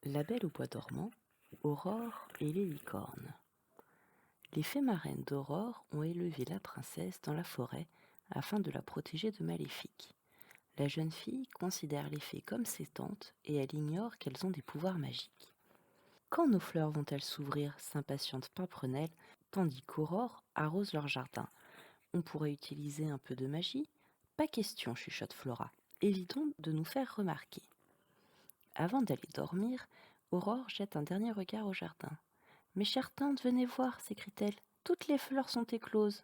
La Belle au bois dormant, Aurore et les licornes. Les fées marraines d'Aurore ont élevé la princesse dans la forêt afin de la protéger de maléfiques. La jeune fille considère les fées comme ses tantes et elle ignore qu'elles ont des pouvoirs magiques. Quand nos fleurs vont-elles s'ouvrir s'impatiente Pimprenelle, tandis qu'Aurore arrose leur jardin. On pourrait utiliser un peu de magie? Pas question, chuchote Flora. Évitons de nous faire remarquer. Avant d'aller dormir, Aurore jette un dernier regard au jardin. Mes chères tantes, venez voir, s'écrie-t-elle. Toutes les fleurs sont écloses.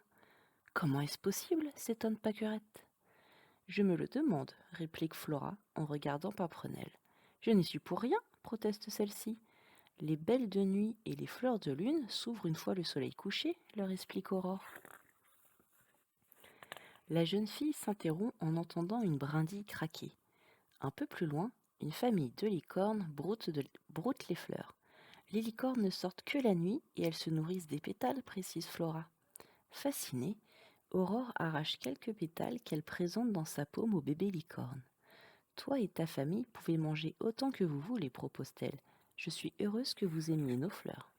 Comment est-ce possible s'étonne Pâquerette. Je me le demande, réplique Flora en regardant Pimprenelle. Je n'y suis pour rien, proteste celle-ci. Les belles de nuit et les fleurs de lune s'ouvrent une fois le soleil couché, leur explique Aurore. La jeune fille s'interrompt en entendant une brindille craquer. Un peu plus loin, une famille de licornes broute les fleurs. Les licornes ne sortent que la nuit et elles se nourrissent des pétales, précise Flora. Fascinée, Aurore arrache quelques pétales qu'elle présente dans sa paume au bébé licorne. Toi et ta famille pouvez manger autant que vous voulez, propose-t-elle. Je suis heureuse que vous aimiez nos fleurs.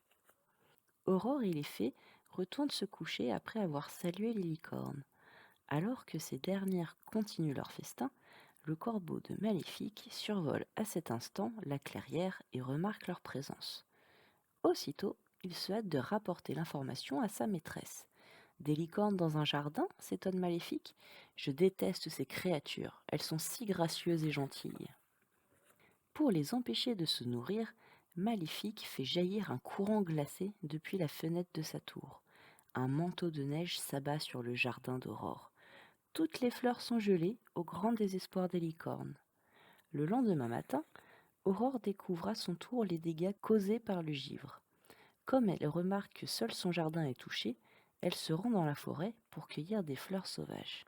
Aurore et les fées retournent se coucher après avoir salué les licornes. Alors que ces dernières continuent leur festin, le corbeau de Maléfique survole à cet instant la clairière et remarque leur présence. Aussitôt, il se hâte de rapporter l'information à sa maîtresse. Des licornes dans un jardin s'étonne Maléfique. Je déteste ces créatures, elles sont si gracieuses et gentilles. Pour les empêcher de se nourrir, Maléfique fait jaillir un courant glacé depuis la fenêtre de sa tour. Un manteau de neige s'abat sur le jardin d'Aurore. Toutes les fleurs sont gelées, au grand désespoir des licornes. Le lendemain matin, Aurore découvre à son tour les dégâts causés par le givre. Comme elle remarque que seul son jardin est touché, elle se rend dans la forêt pour cueillir des fleurs sauvages.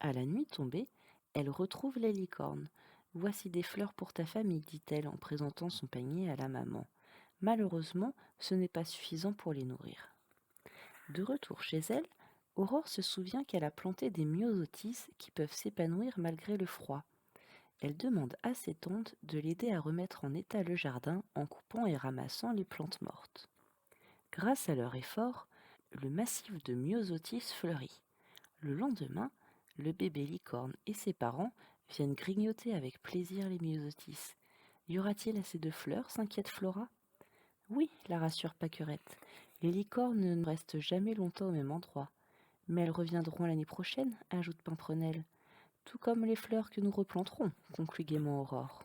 À la nuit tombée, elle retrouve les licornes. Voici des fleurs pour ta famille, dit-elle en présentant son panier à la maman. Malheureusement, ce n'est pas suffisant pour les nourrir. De retour chez elle, Aurore se souvient qu'elle a planté des myosotis qui peuvent s'épanouir malgré le froid. Elle demande à ses tantes de l'aider à remettre en état le jardin en coupant et ramassant les plantes mortes. Grâce à leur effort, le massif de myosotis fleurit. Le lendemain, le bébé licorne et ses parents viennent grignoter avec plaisir les myosotis. Y aura-t-il assez de fleurs s'inquiète Flora. Oui, la rassure Pâquerette. Les licornes ne restent jamais longtemps au même endroit. Mais elles reviendront l'année prochaine, ajoute Pimprenelle. Tout comme les fleurs que nous replanterons, conclut gaiement Aurore.